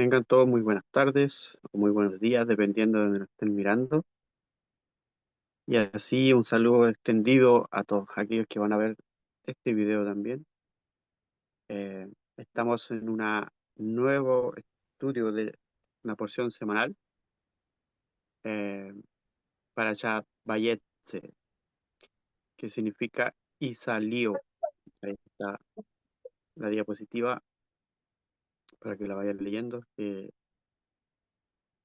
Tengan todos muy buenas tardes o muy buenos días, dependiendo de donde nos estén mirando. Y así un saludo extendido a todos aquellos que van a ver este video también. Eh, Estamos en un nuevo estudio de una porción semanal eh, para Shah Bayetse, que significa Isalío. Ahí está la diapositiva para que la vayan leyendo, que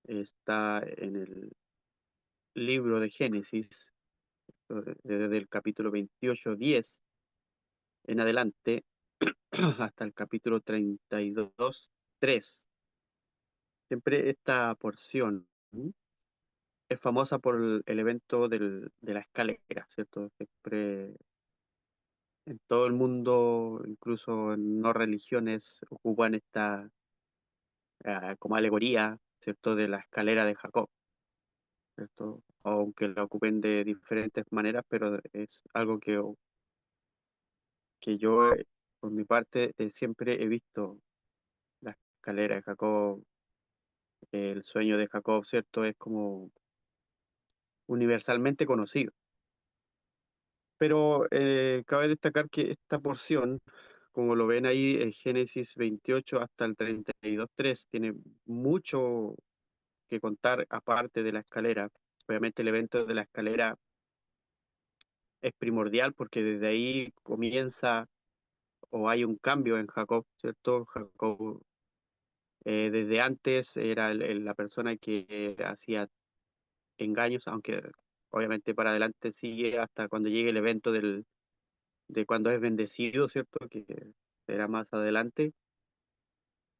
está en el libro de Génesis, desde el capítulo 28:10 en adelante hasta el capítulo 32:3. Siempre esta porción es famosa por el evento de la escalera, ¿cierto? Siempre en todo el mundo, incluso en no religiones, ocupan esta como alegoría, ¿cierto? De la escalera de Jacob, ¿cierto? Aunque la ocupen de diferentes maneras, pero es algo que yo, por mi parte, siempre he visto la escalera de Jacob. El sueño de Jacob, ¿cierto? Es como universalmente conocido. Pero cabe destacar que esta porción, como lo ven ahí en Génesis 28 hasta el 32:3, tiene mucho que contar aparte de la escalera. Obviamente el evento de la escalera es primordial porque desde ahí comienza o hay un cambio en Jacob, ¿cierto? Jacob desde antes era la persona que hacía engaños, aunque obviamente para adelante sigue hasta cuando llegue el evento de cuando es bendecido, ¿cierto? Que será más adelante.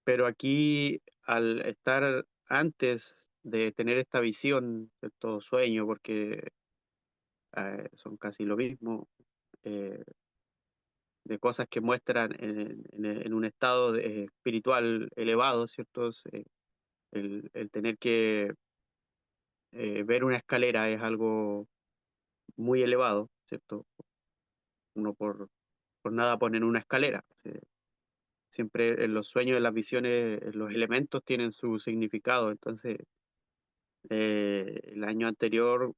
Pero aquí, al estar antes de tener esta visión, ¿cierto? Sueño, porque son casi lo mismo, eh, de cosas que muestran en un estado espiritual elevado, ¿cierto? El tener que ver una escalera es algo muy elevado, ¿cierto? Uno por nada ponen una escalera. Siempre en los sueños, en las visiones, los elementos tienen su significado. Entonces, el año anterior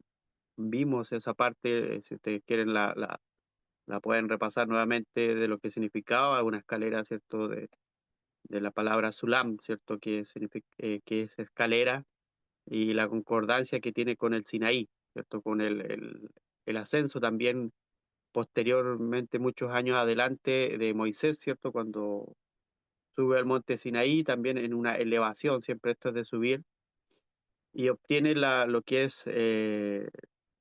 vimos esa parte, si ustedes quieren la pueden repasar nuevamente de lo que significaba una escalera, ¿cierto? De la palabra sulam, ¿cierto? Que significa, que es escalera, y la concordancia que tiene con el Sinaí, ¿cierto? Con el ascenso también posteriormente, muchos años adelante, de Moisés, ¿cierto? Cuando sube al monte Sinaí, también en una elevación, siempre esto es de subir, y obtiene lo que es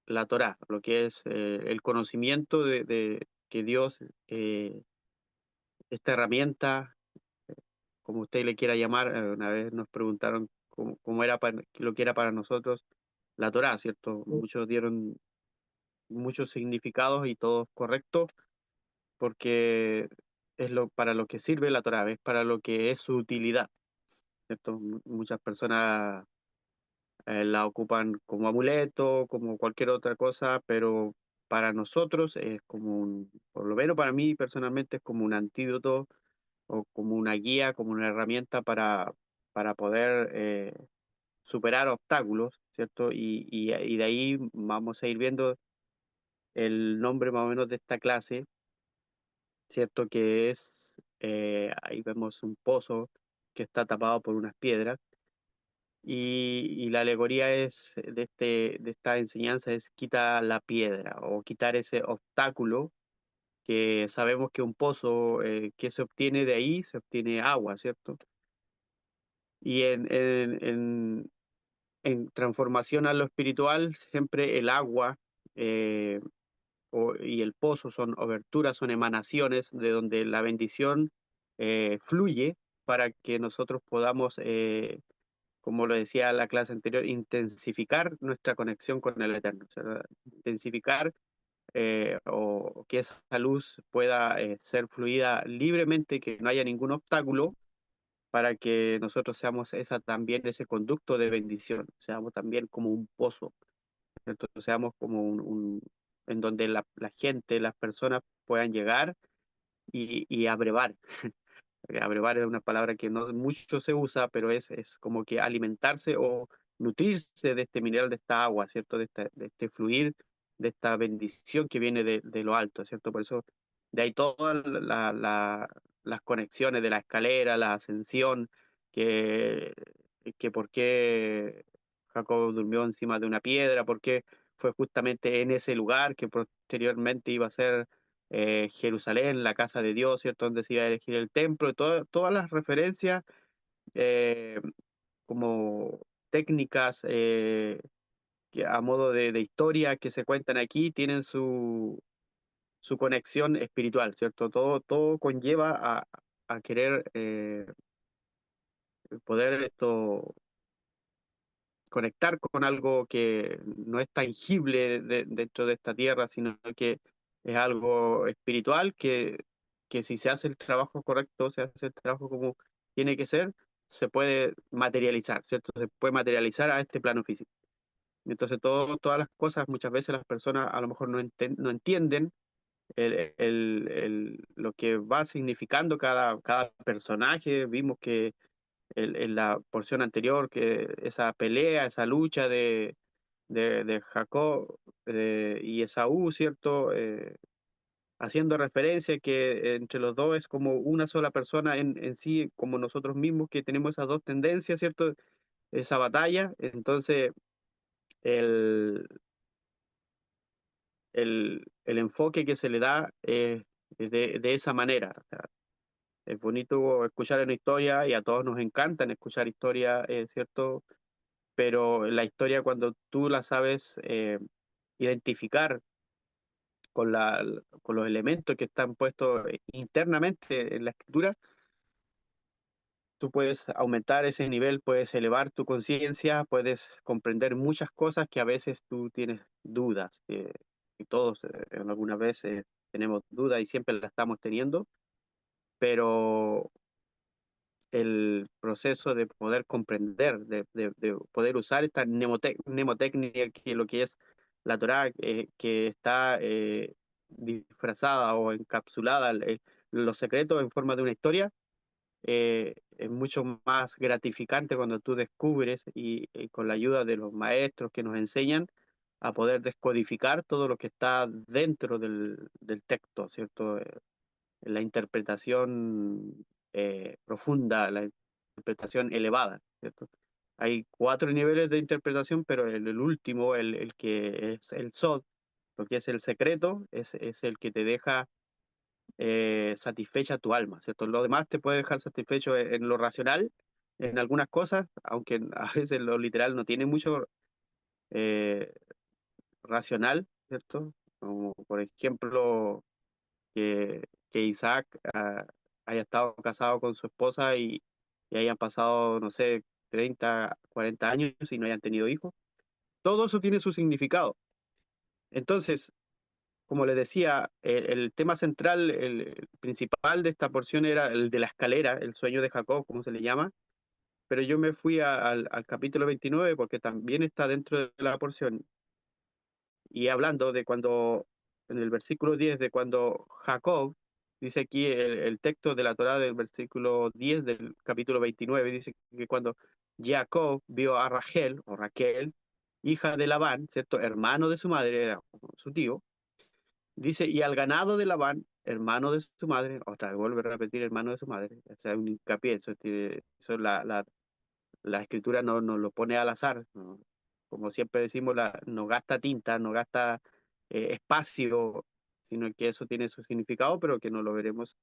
la Torá, lo que es el conocimiento de que Dios, esta herramienta, como usted le quiera llamar, una vez nos preguntaron cómo era lo que era para nosotros la Torá, ¿cierto? Muchos dieron muchos significados y todos correctos, porque es para lo que sirve la Torá, es para lo que es su utilidad, ¿cierto? Muchas personas la ocupan como amuleto, como cualquier otra cosa, pero para nosotros es como por lo menos para mí personalmente es como un antídoto o como una guía, como una herramienta para poder superar obstáculos, ¿cierto? Y de ahí vamos a ir viendo el nombre más o menos de esta clase, ¿cierto? Que es, ahí vemos un pozo que está tapado por unas piedras. Y la alegoría es de esta enseñanza es quita la piedra o quitar ese obstáculo, que sabemos que un pozo, que se obtiene de ahí, se obtiene agua, ¿cierto? Y en transformación a lo espiritual, siempre el agua eh, y el pozo son oberturas, son emanaciones de donde la bendición fluye para que nosotros podamos como lo decía la clase anterior, intensificar nuestra conexión con el Eterno, o sea, intensificar o que esa luz pueda ser fluida libremente, que no haya ningún obstáculo para que nosotros seamos también ese conducto de bendición, seamos también como un pozo, ¿cierto? Seamos como en donde la gente, las personas puedan llegar y abrevar. Abrevar es una palabra que no mucho se usa, pero es como que alimentarse o nutrirse de este mineral, de esta agua, ¿cierto? De este fluir, de esta bendición que viene de lo alto, ¿cierto? Por eso de ahí todas las conexiones de la escalera, la ascensión, que, que por qué Jacob durmió encima de una piedra, por qué fue justamente en ese lugar que posteriormente iba a ser Jerusalén, la casa de Dios, ¿cierto? Donde se iba a elegir el templo, todas las referencias eh, como técnicas que a modo de historia que se cuentan aquí tienen su conexión espiritual, ¿cierto? Todo conlleva a querer poder esto conectar con algo que no es tangible dentro de esta tierra, sino que es algo espiritual que si se hace el trabajo correcto, se hace el trabajo como tiene que ser, se puede materializar, ¿cierto? Se puede materializar a este plano físico. Entonces, todas las cosas, muchas veces las personas a lo mejor no entienden lo que va significando cada personaje. Vimos que en la porción anterior, que esa pelea, esa lucha de Jacob y Esaú, ¿cierto? Haciendo referencia que entre los dos es como una sola persona en sí, como nosotros mismos, que tenemos esas dos tendencias, ¿cierto? Esa batalla. Entonces, el, el enfoque que se le da es de esa manera. O sea, es bonito escuchar una historia y a todos nos encantan escuchar historias, ¿cierto? Pero la historia cuando tú la sabes identificar con los elementos que están puestos internamente en la escritura, tú puedes aumentar ese nivel, puedes elevar tu conciencia, puedes comprender muchas cosas que a veces tú tienes dudas, y todos en algunas veces tenemos dudas y siempre las estamos teniendo, pero el proceso de poder comprender, de poder usar esta mnemotecnia, que lo que es la Torá, que está disfrazada o encapsulada los secretos en forma de una historia, es mucho más gratificante cuando tú descubres y con la ayuda de los maestros que nos enseñan a poder descodificar todo lo que está dentro del texto, ¿cierto? La interpretación profunda, la interpretación elevada, ¿cierto? Hay cuatro niveles de interpretación, pero el último, el que es el Sod, lo que es el secreto, es el que te deja satisfecha tu alma, ¿cierto? Lo demás te puede dejar satisfecho en lo racional, en algunas cosas, aunque a veces lo literal no tiene mucho eh, racional, ¿cierto? Como por ejemplo que Isaac haya estado casado con su esposa y hayan pasado, no sé, 30, 40 años y no hayan tenido hijos. Todo eso tiene su significado. Entonces, como les decía, el tema central, el principal de esta porción era el de la escalera, el sueño de Jacob, como se le llama, pero yo me fui al capítulo 29 porque también está dentro de la porción y hablando de cuando, en el versículo 10, de cuando Jacob, dice aquí el texto de la Torá del versículo 10 del capítulo 29, dice que cuando Jacob vio a Rachel, o Raquel, hija de Labán, ¿cierto? Hermano de su madre, era su tío, dice, y al ganado de Labán, hermano de su madre, otra vez vuelve a repetir hermano de su madre, o sea, un hincapié, eso la escritura no lo pone al azar, ¿no? Como siempre decimos, no gasta tinta, no gasta espacio, sino que eso tiene su significado, pero que no lo veremos,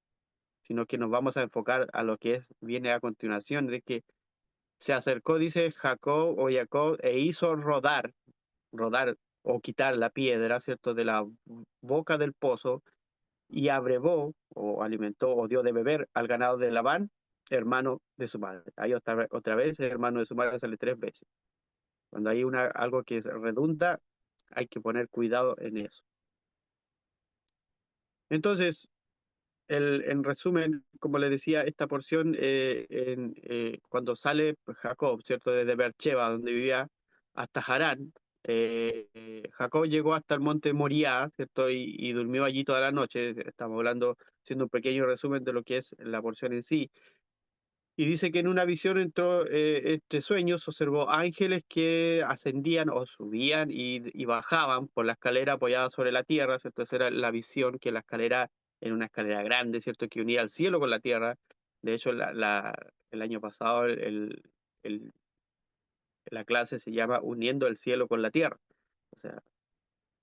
sino que nos vamos a enfocar a lo que viene a continuación, de que se acercó, dice Jacob, e hizo rodar o quitar la piedra, ¿cierto?, de la boca del pozo, y abrevó, o alimentó, o dio de beber al ganado de Labán, hermano de su madre. Ahí otra vez, hermano de su madre sale tres veces. Cuando hay algo que redunda, hay que poner cuidado en eso. Entonces, en resumen, como les decía, esta porción, cuando sale Jacob, ¿cierto? Desde Beersheba, donde vivía, hasta Harán, Jacob llegó hasta el monte Moriah, ¿cierto? Y durmió allí toda la noche. Estamos hablando, haciendo un pequeño resumen de lo que es la porción en sí. Y dice que en una visión entró entre sueños, observó ángeles que ascendían o subían y bajaban por la escalera apoyada sobre la tierra, ¿cierto? Esa era la visión, que la escalera era una escalera grande, ¿cierto? Que unía el cielo con la tierra. De hecho, el año pasado el- la clase se llama Uniendo el cielo con la tierra. O sea,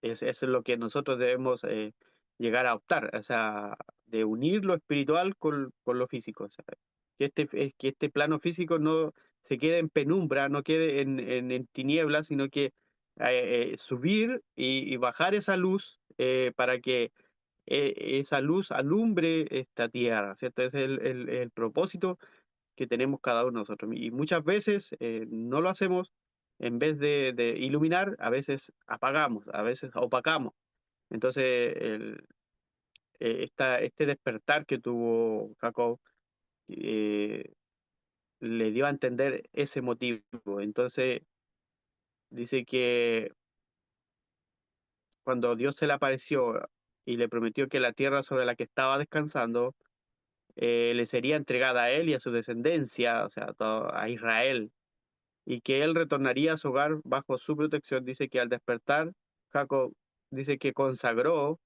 eso es lo que nosotros debemos llegar a optar, o sea, de unir lo espiritual con lo físico. O sea, que este plano físico no se quede en penumbra, no quede en tinieblas, sino que subir y bajar esa luz para que esa luz alumbre esta tierra, ¿cierto? Ese es el propósito que tenemos cada uno de nosotros. Y muchas veces no lo hacemos, en vez de iluminar, a veces apagamos, a veces opacamos. Entonces, este despertar que tuvo Jacob eh, le dio a entender ese motivo. Entonces, dice que cuando Dios se le apareció y le prometió que la tierra sobre la que estaba descansando le sería entregada a él y a su descendencia, o sea, a Israel, y que él retornaría a su hogar bajo su protección. Dice que al despertar, Jacob dice que consagró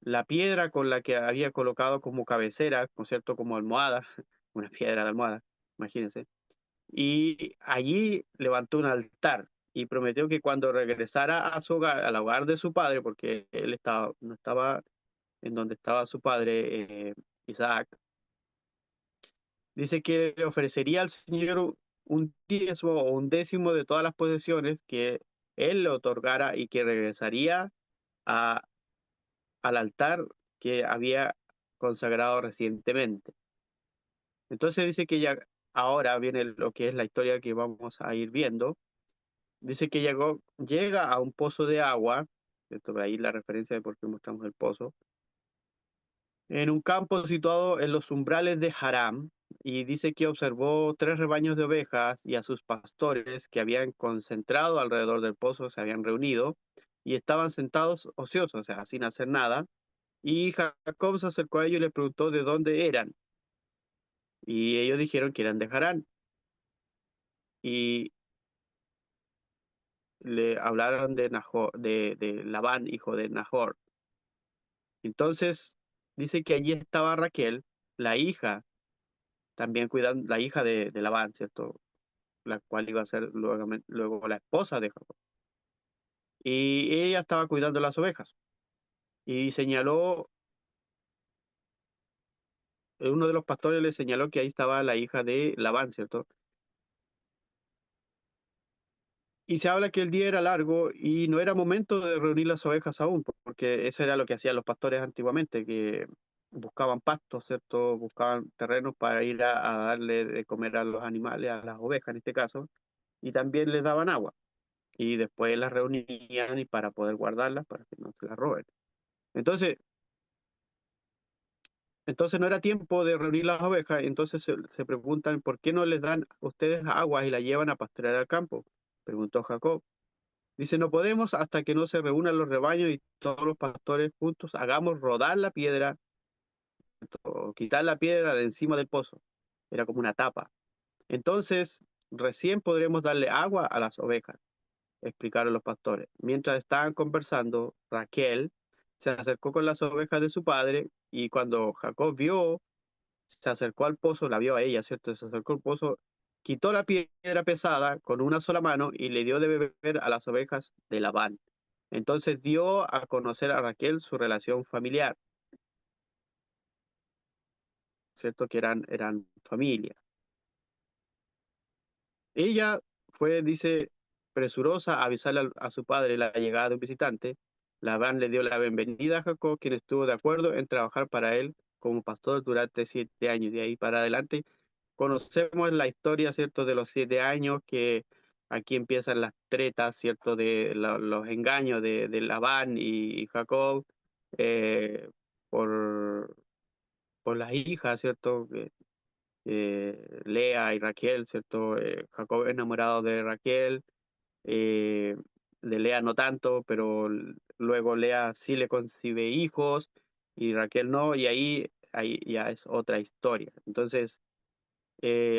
la piedra con la que había colocado como cabecera, ¿no es cierto?, como almohada, una piedra de almohada, imagínense, y allí levantó un altar y prometió que cuando regresara a su hogar, al hogar de su padre, porque él no estaba en donde estaba su padre, Isaac, dice que le ofrecería al Señor un diezmo o un décimo de todas las posesiones que él le otorgara y que regresaría a- al altar que había consagrado recientemente. Entonces dice que ya ahora viene lo que es la historia que vamos a ir viendo. Dice que llega a un pozo de agua, ¿cierto? De ahí la referencia de por qué mostramos el pozo, en un campo situado en los umbrales de Haram, y dice que observó tres rebaños de ovejas y a sus pastores que habían concentrado alrededor del pozo, se habían reunido y estaban sentados ociosos, o sea, sin hacer nada. Y Jacob se acercó a ellos y les preguntó de dónde eran, y ellos dijeron que eran de Harán, y le hablaron de Nahor, de Labán, hijo de Nahor. Entonces dice que allí estaba Raquel, la hija, también cuidando, la hija de Labán, ¿cierto? La cual iba a ser luego la esposa de Jacob. Y ella estaba cuidando las ovejas. Y uno de los pastores le señaló que ahí estaba la hija de Labán, ¿cierto? Y se habla que el día era largo y no era momento de reunir las ovejas aún, porque eso era lo que hacían los pastores antiguamente, que buscaban pastos, ¿cierto? Buscaban terrenos para ir a darle de comer a los animales, a las ovejas en este caso, y también les daban agua. Y después las reunían y para poder guardarlas, para que no se las roben. Entonces, entonces no era tiempo de reunir las ovejas, entonces se preguntan, ¿por qué no les dan ustedes agua y la llevan a pastorear al campo? Preguntó Jacob. Dice, no podemos hasta que no se reúnan los rebaños y todos los pastores juntos hagamos rodar la piedra o quitar la piedra de encima del pozo. Era como una tapa. Entonces, recién podremos darle agua a las ovejas, explicaron los pastores. Mientras estaban conversando, Raquel se acercó con las ovejas de su padre y cuando Jacob se acercó al pozo, la vio a ella, ¿cierto? Se acercó al pozo, quitó la piedra pesada con una sola mano y le dio de beber a las ovejas de Labán. Entonces dio a conocer a Raquel su relación familiar, ¿cierto? Que eran familia. Ella fue, dice, presurosa a avisarle a su padre la llegada de un visitante. Labán le dio la bienvenida a Jacob, quien estuvo de acuerdo en trabajar para él como pastor durante 7 años. De ahí para adelante conocemos la historia, ¿cierto? De los 7 años, que aquí empiezan las tretas, ¿cierto? De los engaños de Labán y Jacob eh, por, por las hijas, ¿cierto? Lea y Raquel, ¿cierto? Jacob enamorado de Raquel, eh, de Lea no tanto, pero luego Lea sí le concibe hijos y Raquel no, y ahí ya es otra historia. Entonces,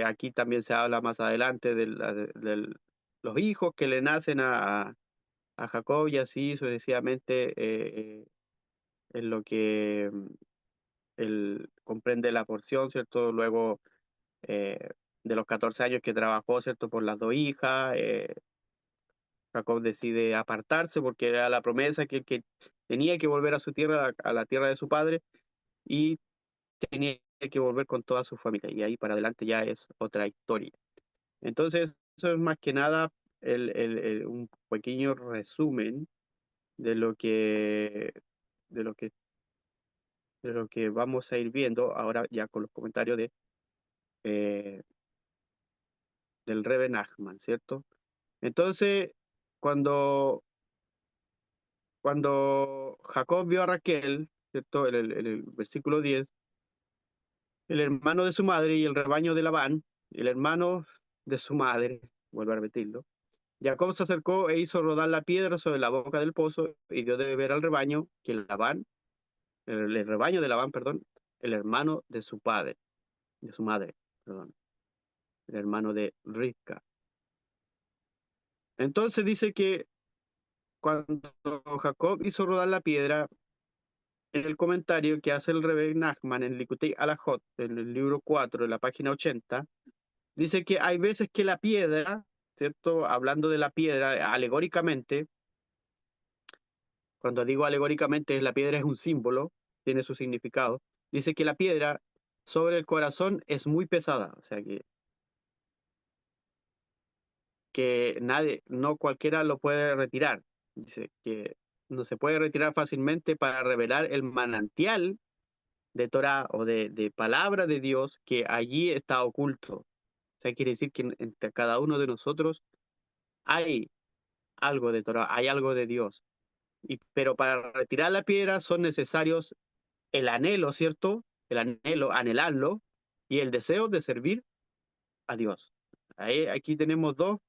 aquí también se habla más adelante de los hijos que le nacen a Jacob y así sucesivamente en lo que él comprende la porción, ¿cierto? Luego eh, de los 14 años que trabajó, ¿cierto? Por las dos hijas, Jacob decide apartarse porque era la promesa que tenía que volver a su tierra, a la tierra de su padre, y tenía que volver con toda su familia. Y ahí para adelante ya es otra historia. Entonces, eso es más que nada un pequeño resumen de lo que, de lo que, de lo que vamos a ir viendo ahora ya con los comentarios eh, del Rebbe Nachman, ¿cierto? Entonces, cuando Jacob vio a Raquel, ¿cierto? En el versículo 10, el hermano de su madre y el rebaño de Labán, el hermano de su madre, vuelvo a repetirlo, Jacob se acercó e hizo rodar la piedra sobre la boca del pozo y dio de beber al rebaño que Labán, el rebaño de Labán, perdón, el hermano de su padre, de su madre, perdón, el hermano de Rivka. Entonces dice que cuando Jacob hizo rodar la piedra, en el comentario que hace el Rebbe Nachman en Likutei Alajot, en el libro 4, en la página 80, dice que hay veces que la piedra, ¿cierto? Hablando de la piedra alegóricamente, cuando digo alegóricamente, la piedra es un símbolo, tiene su significado, dice que la piedra sobre el corazón es muy pesada, o sea que nadie, no cualquiera lo puede retirar. Dice que no se puede retirar fácilmente para revelar el manantial de Torah o de palabra de Dios que allí está oculto. O sea, quiere decir que entre cada uno de nosotros hay algo de Torah, hay algo de Dios. Pero para retirar la piedra son necesarios el anhelo, ¿cierto? El anhelo, anhelarlo, y el deseo de servir a Dios. Aquí tenemos dos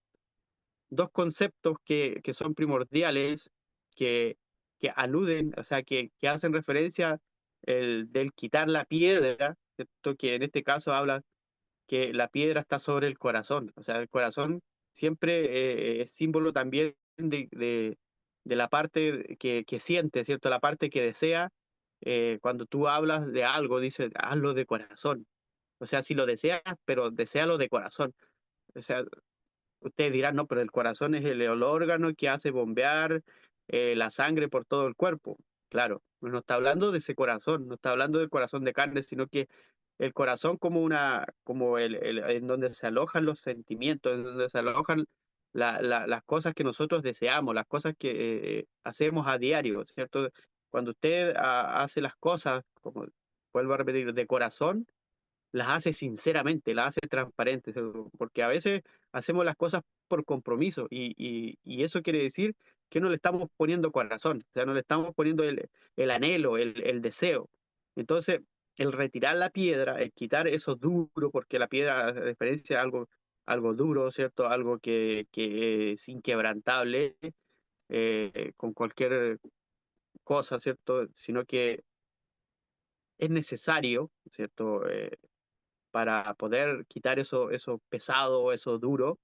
conceptos que son primordiales, que, que aluden, o sea, que hacen referencia del quitar la piedra, ¿cierto? Que en este caso habla que la piedra está sobre el corazón. O sea, el corazón siempre es símbolo también de la parte que siente, ¿cierto? La parte que desea. Cuando tú hablas de algo, dices, hazlo de corazón. O sea, si lo deseas, pero deséalo de corazón. O sea, ustedes dirán, no, pero el corazón es el órgano que hace bombear la sangre por todo el cuerpo. Claro, no está hablando de ese corazón, no está hablando del corazón de carne, sino que el corazón como en donde se alojan los sentimientos, en donde se alojan las cosas que nosotros deseamos, las cosas que hacemos a diario, ¿cierto? Cuando usted hace las cosas, como vuelvo a repetir, de corazón, las hace sinceramente, las hace transparentes, porque a veces hacemos las cosas por compromiso y eso quiere decir que no le estamos poniendo corazón, o sea, no le estamos poniendo el anhelo, el deseo. Entonces, el retirar la piedra, el quitar eso duro, porque la piedra, a diferencia de algo duro, ¿cierto? Algo que es inquebrantable con cualquier cosa, ¿cierto? Sino que es necesario, ¿cierto? Para poder quitar eso pesado, eso duro,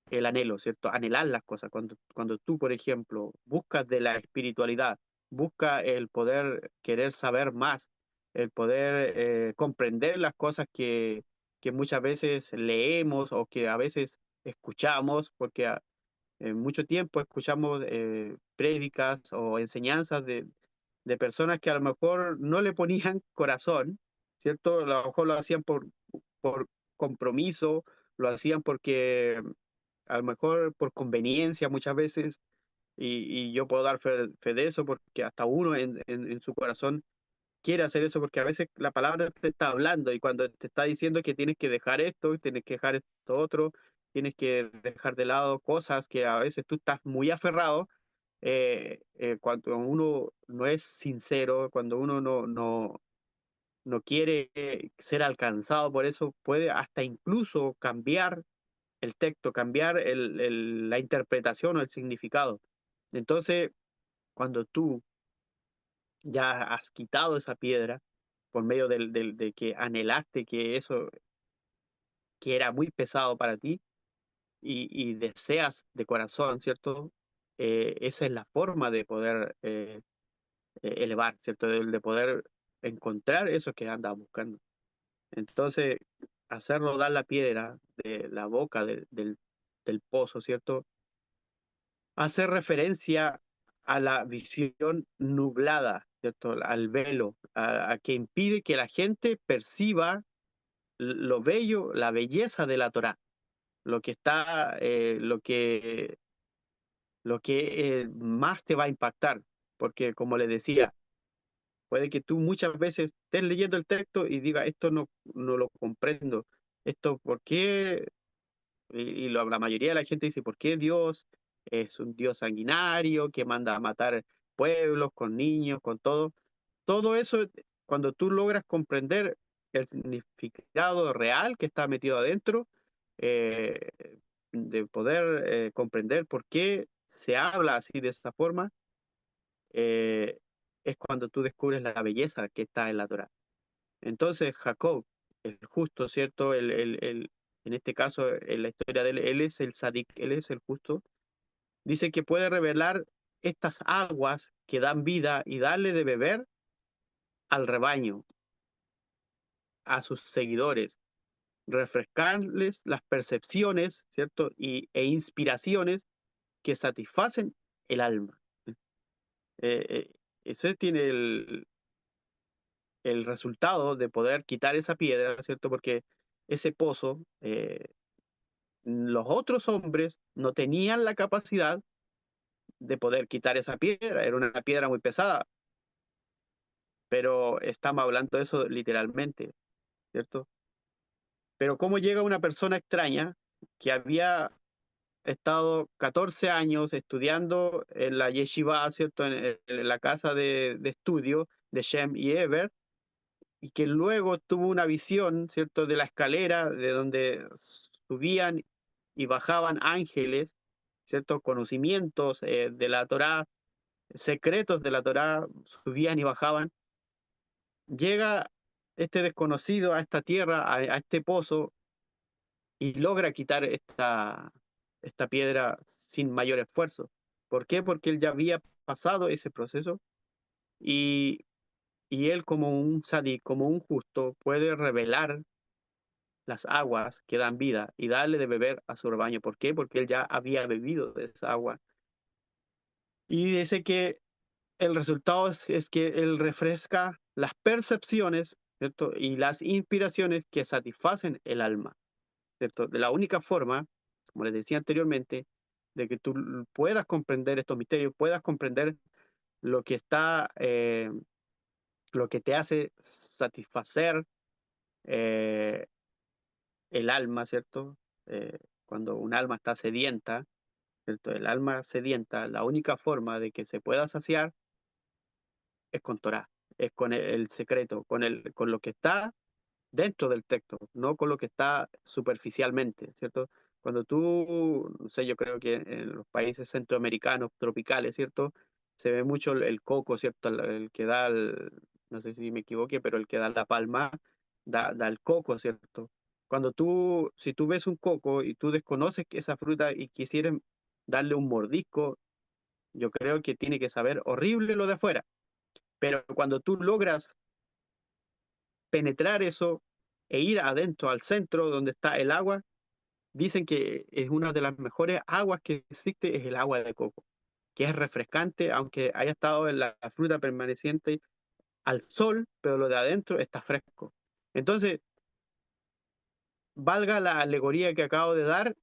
el anhelo, ¿cierto? Anhelar las cosas. Cuando tú, por ejemplo, buscas de la espiritualidad, busca el poder querer saber más, el poder comprender las cosas que muchas veces leemos o que a veces escuchamos, porque en mucho tiempo escuchamos prédicas o enseñanzas de personas que a lo mejor no le ponían corazón, ¿cierto? A lo mejor lo hacían por compromiso, lo hacían porque a lo mejor por conveniencia muchas veces, y yo puedo dar fe de eso porque hasta uno en su corazón quiere hacer eso porque a veces la palabra te está hablando y cuando te está diciendo que tienes que dejar esto, tienes que dejar esto otro, tienes que dejar de lado cosas que a veces tú estás muy aferrado, cuando uno no es sincero, cuando uno no quiere ser alcanzado por eso, puede hasta incluso cambiar el texto, cambiar la interpretación o el significado. Entonces, cuando tú ya has quitado esa piedra por medio de que anhelaste que eso que era muy pesado para ti y deseas de corazón, ¿cierto? Esa es la forma de poder elevar, ¿cierto? De poder encontrar eso que andas buscando. Entonces, hacer rodar la piedra de la boca del pozo, ¿cierto? Hace referencia a la visión nublada, ¿cierto? Al velo, a que impide que la gente perciba lo bello, la belleza de la Torá, lo que está, lo que más te va a impactar, porque como les decía, puede que tú muchas veces estés leyendo el texto y digas, esto no lo comprendo, esto, ¿por qué? La mayoría de la gente dice, ¿por qué Dios es un Dios sanguinario que manda a matar pueblos con niños, con todo? Todo eso, cuando tú logras comprender el significado real que está metido adentro, eh, de poder comprender por qué se habla así de esa forma, eh, es cuando tú descubres la belleza que está en la Torah. Entonces, Jacob, el justo, ¿cierto? En este caso, en la historia de él, él es el sadik, él es el justo, dice que puede revelar estas aguas que dan vida y darle de beber al rebaño, a sus seguidores, refrescarles las percepciones, ¿cierto? E inspiraciones que satisfacen el alma. Eh, eh, Ese tiene el resultado de poder quitar esa piedra, ¿cierto? Porque ese pozo, los otros hombres no tenían la capacidad de poder quitar esa piedra, era una piedra muy pesada, pero estamos hablando de eso literalmente, ¿cierto? Pero ¿cómo llega una persona extraña que había estado 14 años estudiando en la yeshiva, ¿cierto? En la casa de estudio de Shem y Eber, y que luego tuvo una visión, ¿cierto? De la escalera, de donde subían y bajaban ángeles, ¿cierto? Conocimientos de la Torá, secretos de la Torá, subían y bajaban. Llega este desconocido a esta tierra, a este pozo, y logra quitar esta piedra sin mayor esfuerzo. ¿Por qué? Porque él ya había pasado ese proceso y, y él como un sadí, como un justo, puede revelar las aguas que dan vida y darle de beber a su rebaño. ¿Por qué? Porque él ya había bebido de esa agua. Y dice que el resultado es que él refresca las percepciones, ¿cierto? Y las inspiraciones que satisfacen el alma, ¿cierto? De la única forma, como les decía anteriormente, de que tú puedas comprender estos misterios, puedas comprender lo que está, lo que te hace satisfacer eh, el alma, ¿cierto? Cuando un alma está sedienta, ¿cierto? El alma sedienta, la única forma de que se pueda saciar es con Torah, es con el secreto, con lo que está dentro del texto, no con lo que está superficialmente, ¿cierto? Cuando tú, no sé, yo creo que en los países centroamericanos tropicales, ¿cierto? Se ve mucho el coco, ¿cierto? El que da, no sé si me equivoqué, pero el que da la palma, da el coco, ¿cierto? Cuando tú, si tú ves un coco y tú desconoces que esa fruta y quisieras darle un mordisco, yo creo que tiene que saber horrible lo de afuera. Pero cuando tú logras penetrar eso e ir adentro al centro donde está el agua, dicen que es una de las mejores aguas que existe, es el agua de coco, que es refrescante, aunque haya estado en la fruta permaneciente al sol, pero lo de adentro está fresco. Entonces, valga la alegoría que acabo de dar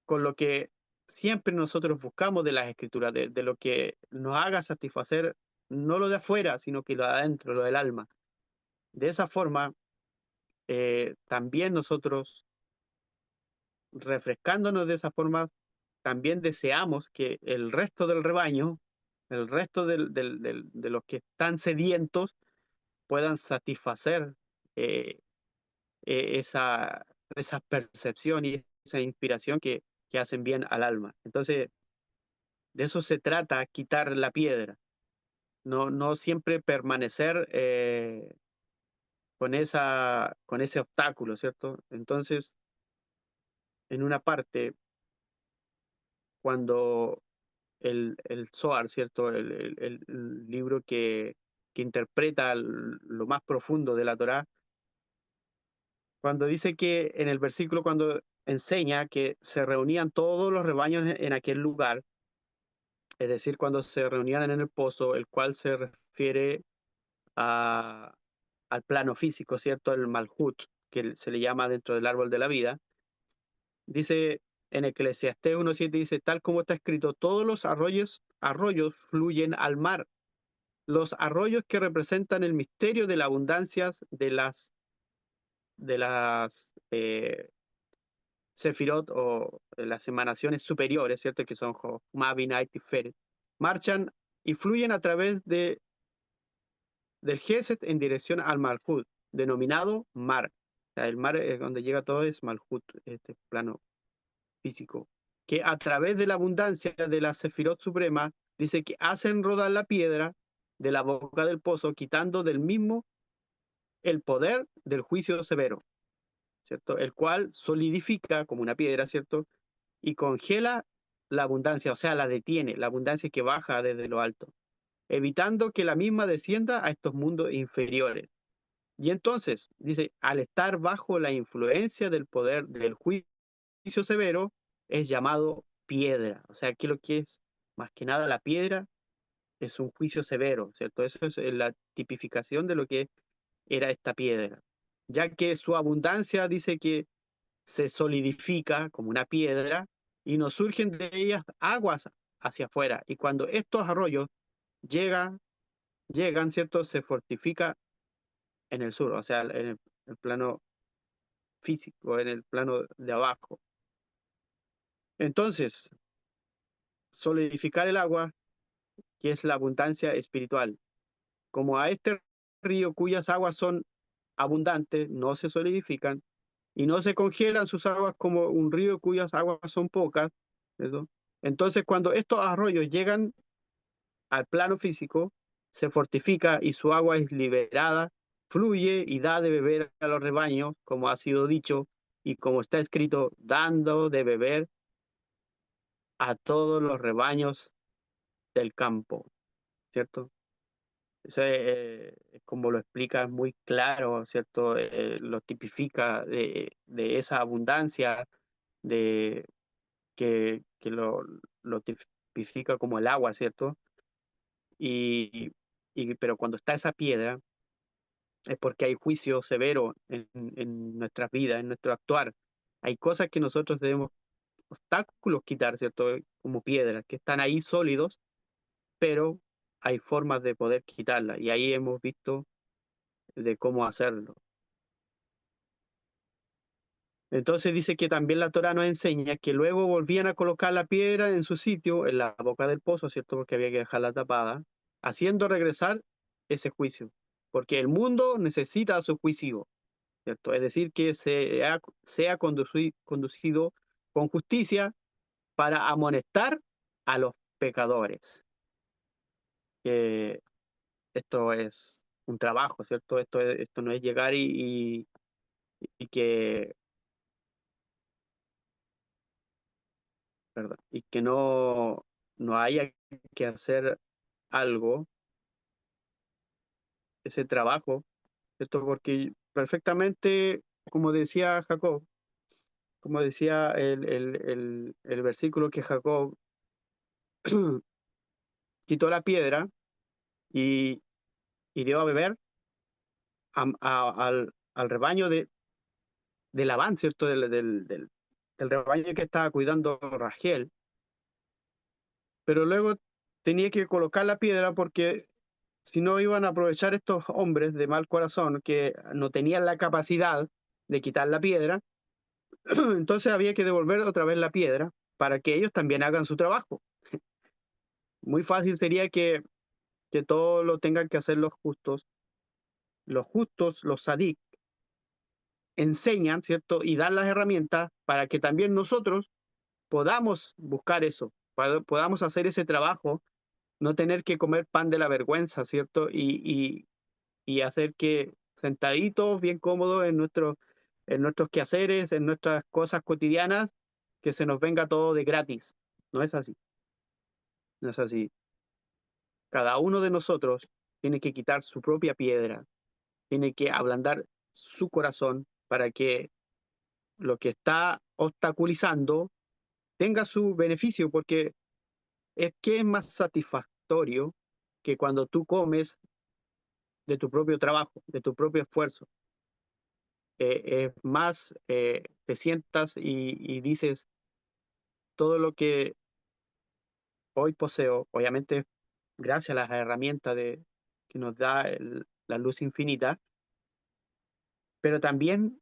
con lo que siempre nosotros buscamos de las escrituras, de lo que nos haga satisfacer no lo de afuera, sino que lo de adentro, lo del alma. De esa forma, también nosotros, refrescándonos de esa forma, también deseamos que el resto del rebaño, el resto de los que están sedientos, puedan satisfacer eh, esa percepción y esa inspiración que hacen bien al alma. Entonces, de eso se trata, quitar la piedra. No, no siempre permanecer con ese obstáculo, ¿cierto? Entonces, en una parte, cuando el Zohar, ¿cierto? El libro que interpreta lo más profundo de la Torá, cuando dice que en el versículo, cuando enseña que se reunían todos los rebaños en aquel lugar, es decir, cuando se reunían en el pozo, el cual se refiere a, al plano físico, ¿cierto? El Malhut, que se le llama dentro del árbol de la vida, dice en Eclesiastés 1:7, dice, tal como está escrito, todos los arroyos fluyen al mar. Los arroyos que representan el misterio de la abundancia de las Sefirot o las emanaciones superiores, ¿cierto? Que son Jochma, Binah y Tiferet, marchan y fluyen a través del Geset en dirección al Malhut, denominado mar. O sea, el mar es donde llega todo, es Malhut, este plano físico, que a través de la abundancia de la Sefirot suprema, dice que hacen rodar la piedra de la boca del pozo, quitando del mismo el poder del juicio severo, ¿cierto? El cual solidifica como una piedra, ¿cierto? Y congela la abundancia, o sea, la detiene, la abundancia que baja desde lo alto, evitando que la misma descienda a estos mundos inferiores. Y entonces, dice, al estar bajo la influencia del poder del juicio severo, es llamado piedra. O sea, aquí lo que es, más que nada, la piedra es un juicio severo, ¿cierto? Eso es la tipificación de lo que era esta piedra. Ya que su abundancia dice que se solidifica como una piedra y nos surgen de ellas aguas hacia afuera. Y cuando estos arroyos llegan, ¿cierto? Se fortifica en el sur, o sea, en el plano físico, en el plano de abajo. Entonces, solidificar el agua, que es la abundancia espiritual. Como a este río cuyas aguas son abundantes, no se solidifican y no se congelan sus aguas como un río cuyas aguas son pocas, ¿cierto? Entonces, cuando estos arroyos llegan al plano físico, se fortifica y su agua es liberada, fluye y da de beber a los rebaños, como ha sido dicho, y como está escrito, dando de beber a todos los rebaños del campo, ¿cierto? Como lo explica muy claro, ¿cierto? Lo tipifica de esa abundancia, de que lo tipifica como el agua, ¿cierto? Y, pero cuando está esa piedra, es porque hay juicio severo en nuestras vidas, en nuestro actuar. Hay cosas que nosotros debemos, obstáculos quitar, ¿cierto? Como piedras, que están ahí sólidos, pero hay formas de poder quitarlas. Y ahí hemos visto de cómo hacerlo. Entonces dice que también la Torá nos enseña que luego volvían a colocar la piedra en su sitio, en la boca del pozo, ¿cierto? Porque había que dejarla tapada, haciendo regresar ese juicio. Porque el mundo necesita su juicio, ¿cierto? Es decir, que sea conducido con justicia para amonestar a los pecadores. Que esto es un trabajo, ¿cierto? Esto no es llegar y que, perdón, y que no haya que hacer algo, ese trabajo, ¿cierto? Porque perfectamente, como decía Jacob, como decía el versículo que Jacob quitó la piedra y, y dio a beber al rebaño de Labán, ¿cierto? Del rebaño que estaba cuidando Rachel, pero luego tenía que colocar la piedra porque si no iban a aprovechar estos hombres de mal corazón que no tenían la capacidad de quitar la piedra, entonces había que devolver otra vez la piedra para que ellos también hagan su trabajo. Muy fácil sería que todo lo tengan que hacer los justos, los sadik, enseñan, ¿cierto? Y dan las herramientas para que también nosotros podamos buscar eso, podamos hacer ese trabajo, no tener que comer pan de la vergüenza, ¿cierto? Y hacer que sentaditos, bien cómodos en nuestros quehaceres, en nuestras cosas cotidianas, que se nos venga todo de gratis. No es así, no es así. Cada uno de nosotros tiene que quitar su propia piedra, tiene que ablandar su corazón para que lo que está obstaculizando tenga su beneficio, porque es que es más satisfactorio que cuando tú comes de tu propio trabajo, de tu propio esfuerzo. Más te sientas y dices, todo lo que hoy poseo, obviamente gracias a las herramientas que nos da la luz infinita, pero también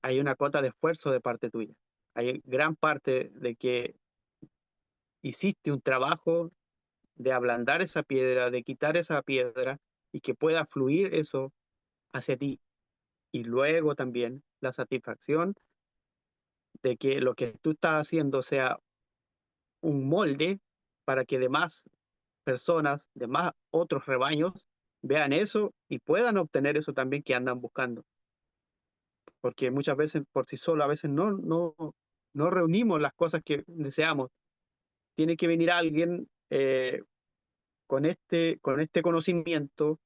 hay una cuota de esfuerzo de parte tuya. Hay gran parte de que hiciste un trabajo de ablandar esa piedra, de quitar esa piedra y que pueda fluir eso hacia ti. Y luego también la satisfacción de que lo que tú estás haciendo sea un molde para que demás personas, demás otros rebaños vean eso y puedan obtener eso también que andan buscando. Porque muchas veces por sí solo a veces no reunimos las cosas que deseamos. Tiene que venir alguien con este conocimiento,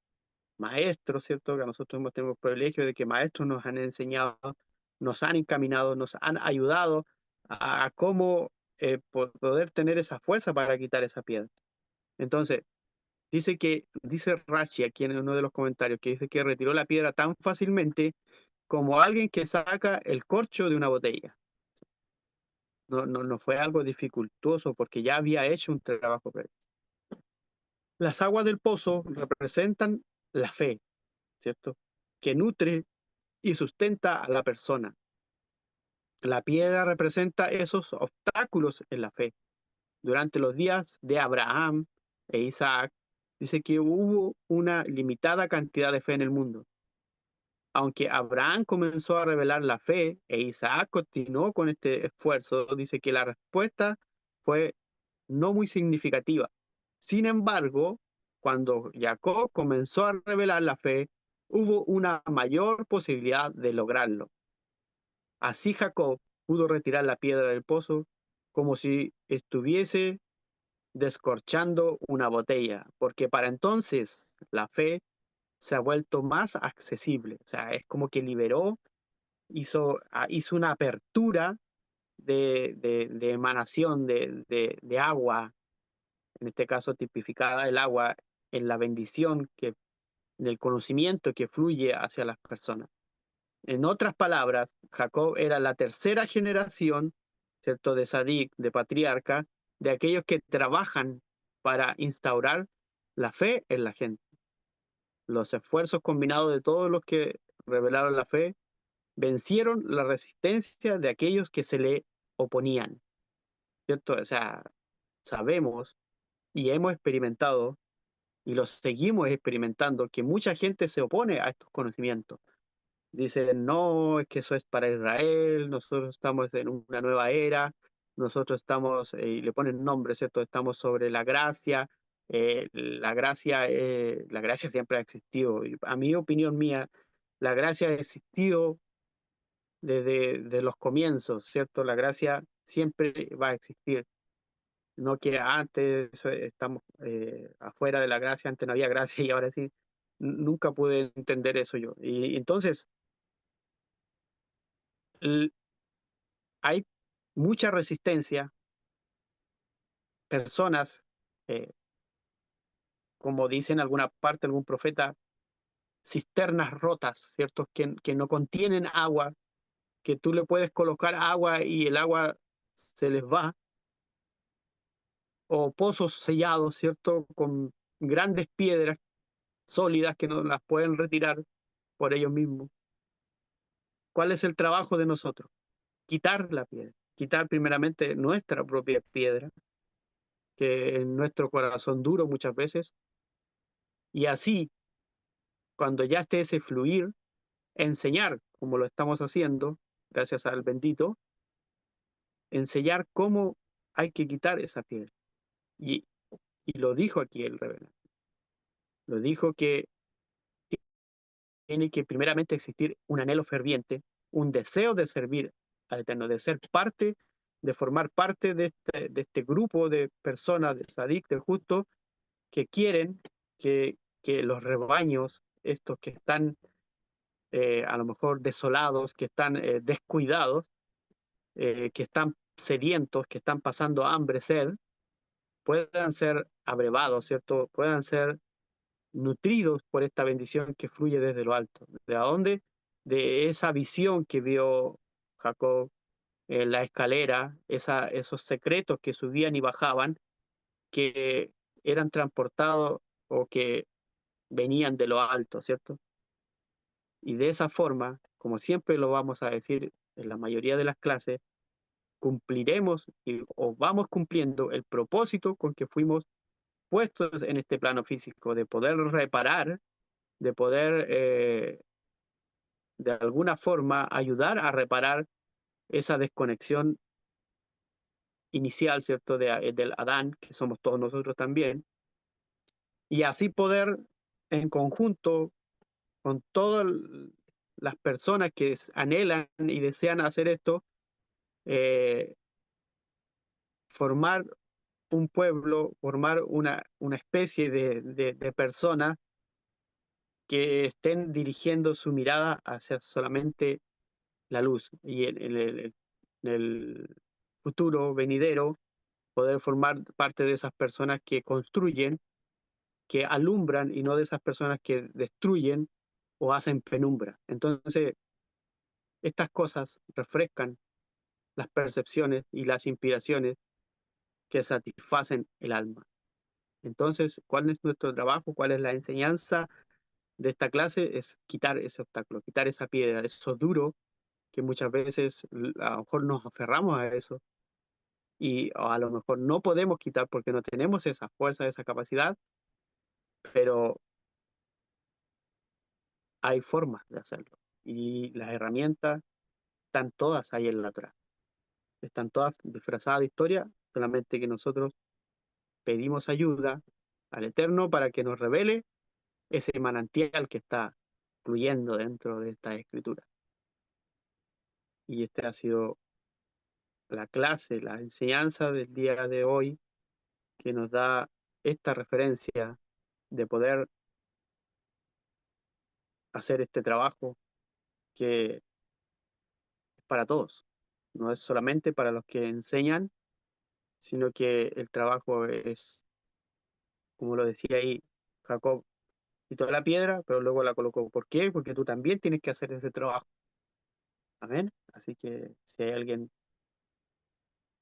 maestros, ¿cierto? Que nosotros hemos tenido el privilegio de que maestros nos han enseñado, nos han encaminado, nos han ayudado a cómo poder tener esa fuerza para quitar esa piedra. Entonces, dice Rashi aquí en uno de los comentarios, que dice que retiró la piedra tan fácilmente como alguien que saca el corcho de una botella. No fue algo dificultoso porque ya había hecho un trabajo previo. Las aguas del pozo representan la fe, ¿cierto? Que nutre y sustenta a la persona. La piedra representa esos obstáculos en la fe. Durante los días de Abraham e Isaac, dice que hubo una limitada cantidad de fe en el mundo. Aunque Abraham comenzó a revelar la fe e Isaac continuó con este esfuerzo, dice que la respuesta fue no muy significativa. Sin embargo, cuando Jacob comenzó a revelar la fe, hubo una mayor posibilidad de lograrlo. Así Jacob pudo retirar la piedra del pozo como si estuviese descorchando una botella, porque para entonces la fe se ha vuelto más accesible. O sea, es como que liberó, hizo una apertura de emanación de agua, en este caso tipificada el agua en la bendición, del conocimiento que fluye hacia las personas. En otras palabras, Jacob era la tercera generación, ¿cierto?, de Sadik, de patriarca, de aquellos que trabajan para instaurar la fe en la gente. Los esfuerzos combinados de todos los que revelaron la fe vencieron la resistencia de aquellos que se le oponían, ¿cierto? O sea, sabemos y hemos experimentado y los seguimos experimentando que mucha gente se opone a estos conocimientos. Dicen, no, es que eso es para Israel, nosotros estamos en una nueva era, nosotros estamos, y le ponen nombre, ¿cierto? Estamos sobre la gracia siempre ha existido. Y a mi opinión mía, la gracia ha existido desde los comienzos, ¿cierto? La gracia siempre va a existir. No que antes estamos afuera de la gracia, antes no había gracia y ahora sí. Nunca pude entender eso yo. Y entonces, hay mucha resistencia, personas, eh, como dice en alguna parte algún profeta, cisternas rotas, ¿cierto? Que no contienen agua, que tú le puedes colocar agua y el agua se les va, o pozos sellados, ¿cierto? Con grandes piedras sólidas que no las pueden retirar por ellos mismos. ¿Cuál es el trabajo de nosotros? Quitar la piedra, quitar primeramente nuestra propia piedra, que en nuestro corazón duro muchas veces, y así, cuando ya esté ese fluir, enseñar. como lo estamos haciendo, gracias al bendito, enseñar cómo hay que quitar esa piedra. Y, y lo dijo aquí el reverendo. Lo dijo que tiene que primeramente existir un anhelo ferviente, un deseo de servir al Eterno, de ser parte, de formar parte de este grupo de personas, de Sadik, de justo, que quieren que los rebaños, estos que están a lo mejor desolados, que están descuidados, que están sedientos, que están pasando hambre, sed, puedan ser abrevados, ¿cierto? Puedan ser nutridos por esta bendición que fluye desde lo alto. ¿De dónde? De esa visión que vio Jacob en la escalera, esos secretos que subían y bajaban, que eran transportados o que venían de lo alto, ¿cierto? Y de esa forma, como siempre lo vamos a decir en la mayoría de las clases, cumpliremos o vamos cumpliendo el propósito con que fuimos puestos en este plano físico, de poder reparar, de poder de alguna forma ayudar a reparar esa desconexión inicial, ¿cierto?, del Adán, que somos todos nosotros también, y así poder en conjunto con todas las personas que anhelan y desean hacer esto, eh, formar un pueblo, formar una especie de personas que estén dirigiendo su mirada hacia solamente la luz y en el futuro venidero poder formar parte de esas personas que construyen, que alumbran y no de esas personas que destruyen o hacen penumbra. Entonces, estas cosas refrescan las percepciones y las inspiraciones que satisfacen el alma. Entonces, ¿cuál es nuestro trabajo? ¿Cuál es la enseñanza de esta clase? Es quitar ese obstáculo, quitar esa piedra, eso duro que muchas veces a lo mejor nos aferramos a eso y a lo mejor no podemos quitar porque no tenemos esa fuerza, esa capacidad, pero hay formas de hacerlo. Y las herramientas están todas ahí en la Torá. Están todas disfrazadas de historia, solamente que nosotros pedimos ayuda al Eterno para que nos revele ese manantial que está fluyendo dentro de esta escritura. Y esta ha sido la clase, la enseñanza del día de hoy que nos da esta referencia de poder hacer este trabajo que es para todos. No es solamente para los que enseñan, sino que el trabajo es, como lo decía ahí, Jacob quitó la piedra, pero luego la colocó. ¿Por qué? Porque tú también tienes que hacer ese trabajo. Amén. Así que si hay alguien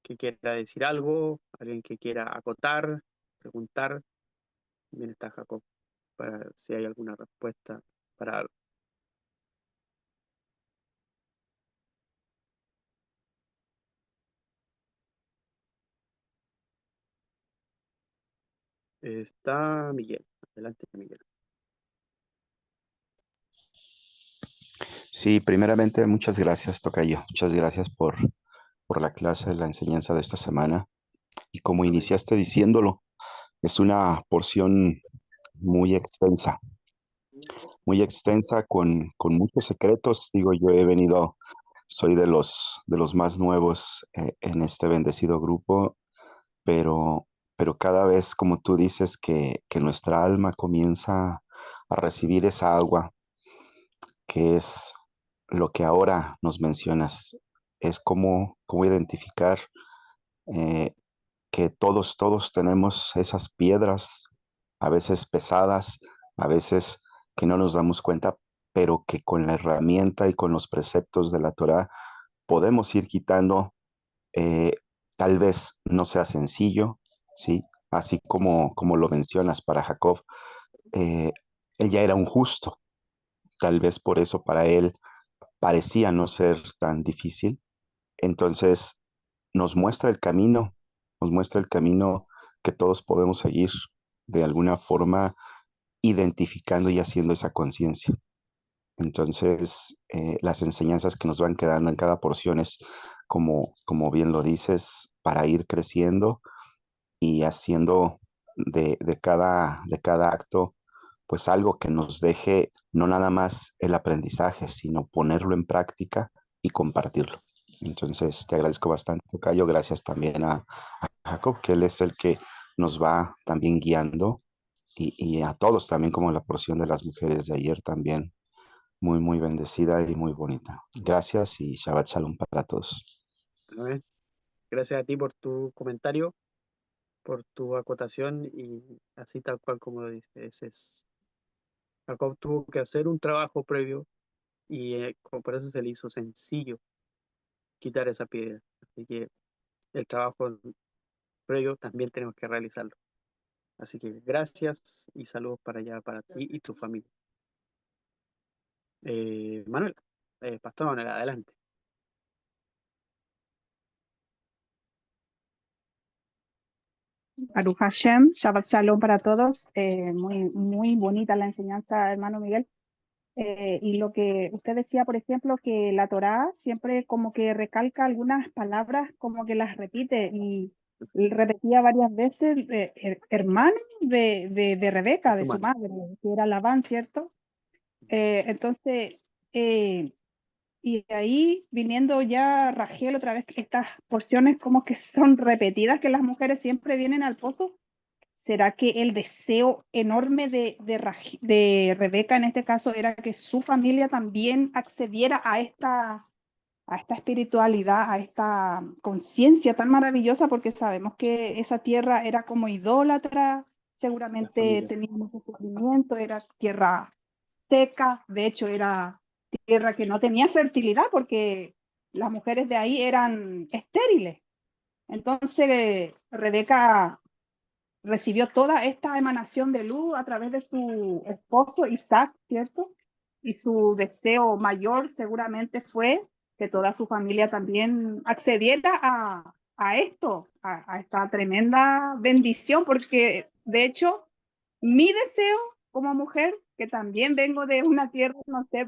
que quiera decir algo, alguien que quiera acotar, preguntar, también está Jacob para si hay alguna respuesta para algo. Está Miguel. Adelante, Miguel. Sí, primeramente, muchas gracias, tocayo. Muchas gracias por la clase, la enseñanza de esta semana. Y como Amén. iniciaste diciéndolo, es una porción muy muy extensa con muchos secretos. Digo, yo he venido, soy de los más nuevos en este bendecido grupo, pero, pero cada vez, como tú dices, que nuestra alma comienza a recibir esa agua, que es lo que ahora nos mencionas, es cómo identificar eh, que todos tenemos esas piedras, a veces pesadas, a veces que no nos damos cuenta, pero que con la herramienta y con los preceptos de la Torah podemos ir quitando. eh, Tal vez no sea sencillo, ¿sí? Así como lo mencionas para Jacob, eh, él ya era un justo, tal vez por eso para él parecía no ser tan difícil. Entonces nos muestra el camino, nos muestra el camino que todos podemos seguir de alguna forma identificando y haciendo esa conciencia. Entonces, las enseñanzas que nos van quedando en cada porción es, como bien lo dices, para ir creciendo y haciendo de cada acto, pues algo que nos deje no nada más el aprendizaje, sino ponerlo en práctica y compartirlo. Entonces, te agradezco bastante, Cayo. Gracias también a Jacob, que él es el que nos va también guiando y a todos también, como la porción de las mujeres de ayer también, muy, muy bendecida y muy bonita. Gracias y Shabbat Shalom para todos. Amén. Gracias a ti por tu comentario, por tu acotación y así tal cual como lo dices. Jacob tuvo que hacer un trabajo previo y por eso se le hizo sencillo quitar esa piedra. Así que el trabajo previo también tenemos que realizarlo. Así que gracias y saludos para allá, para ti y tu familia. Manuel, Pastor Manuel, adelante. Baruch Hashem, Shabbat Shalom para todos. Muy, muy bonita la enseñanza, hermano Miguel. Y lo que usted decía, por ejemplo, que la Torá siempre como que recalca algunas palabras, como que las repite y repetía varias veces hermano de Rebeca, de Su su mano. madre, que era Labán, ¿cierto? Entonces, y ahí viniendo ya Rachel otra vez, estas porciones como que son repetidas, que las mujeres siempre vienen al pozo. ¿Será que el deseo enorme de Rebeca en este caso era que su familia también accediera a esta espiritualidad, a esta conciencia tan maravillosa? Porque sabemos que esa tierra era como idólatra, La seguramente familia. tenía mucho sufrimiento, era tierra seca, de hecho era tierra que no tenía fertilidad porque las mujeres de ahí eran estériles. Entonces, Rebeca recibió toda esta emanación de luz a través de su esposo Isaac, ¿cierto? Y su deseo mayor seguramente fue que toda su familia también accediera a esto, a esta tremenda bendición, porque de hecho mi deseo como mujer, que también vengo de una tierra, no sé,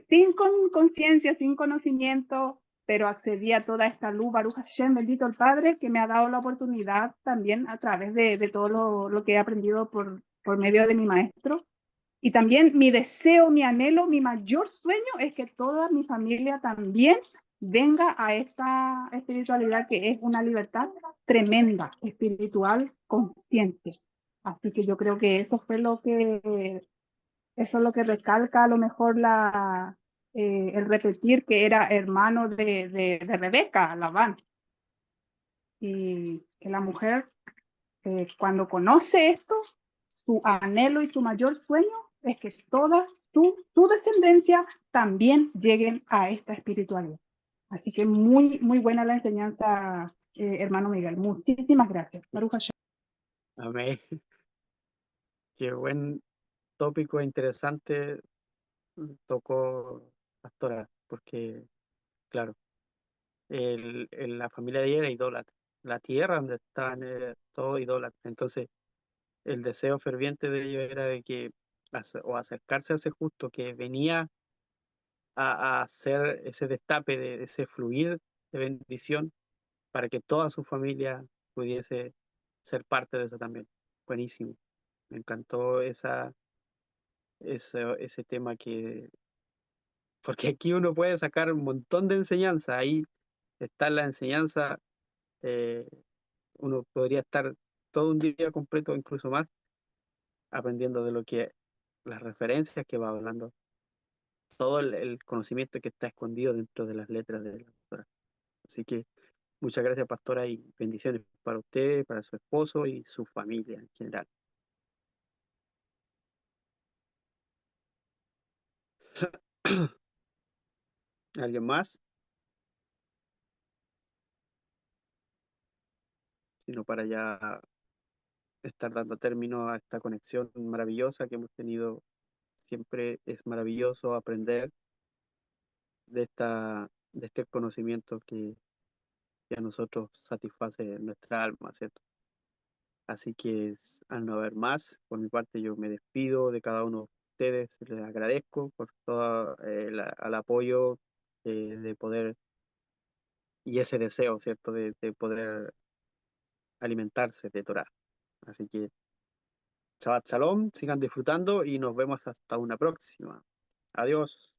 sin conciencia, sin conocimiento, pero accedí a toda esta luz, Baruch Hashem, bendito el Padre, que me ha dado la oportunidad también a través de todo lo que he aprendido por medio de mi maestro. Y también mi deseo, mi anhelo, mi mayor sueño es que toda mi familia también venga a esta espiritualidad que es una libertad tremenda, espiritual, consciente. Así que yo creo que eso es lo que recalca a lo mejor el repetir que era hermano de Rebeca, Labán. Y que la mujer, cuando conoce esto, su anhelo y su mayor sueño es que toda tu descendencia también lleguen a esta espiritualidad. Así que muy, muy buena la enseñanza, hermano Miguel. Muchísimas gracias. Baruch Hashem. Amén. Qué buen tópico interesante tocó Pastora, porque, claro, la familia de ella era idólatra. La tierra donde estaban era todo idólatra. Entonces, el deseo ferviente de ellos era de que, o acercarse a ese justo que venía a hacer ese destape de ese fluir de bendición para que toda su familia pudiese ser parte de eso también. Buenísimo. Me encantó ese tema porque aquí uno puede sacar un montón de enseñanza. Ahí está la enseñanza. eh, Uno podría estar todo un día completo, incluso más, aprendiendo de las referencias que va hablando, todo el conocimiento que está escondido dentro de las letras de la autora. Así que muchas gracias, pastora, y bendiciones para usted, para su esposo y su familia en general. ¿Alguien más? Sino para ya estar dando término a esta conexión maravillosa que hemos tenido. Siempre es maravilloso aprender de este conocimiento que a nosotros satisface nuestra alma, ¿cierto? Así que al no haber más, por mi parte yo me despido de cada uno ustedes les agradezco por todo el apoyo de poder y ese deseo, ¿cierto?, de poder alimentarse de Torah. Así que Shabbat Shalom, sigan disfrutando y nos vemos hasta una próxima. Adiós.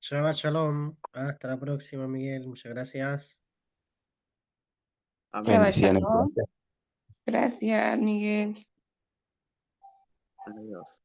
Shabbat Shalom. Hasta la próxima, Miguel. Muchas gracias. Amén. Shabbat Bendiciones. shalom. Gracias. Gracias, Miguel. Adiós.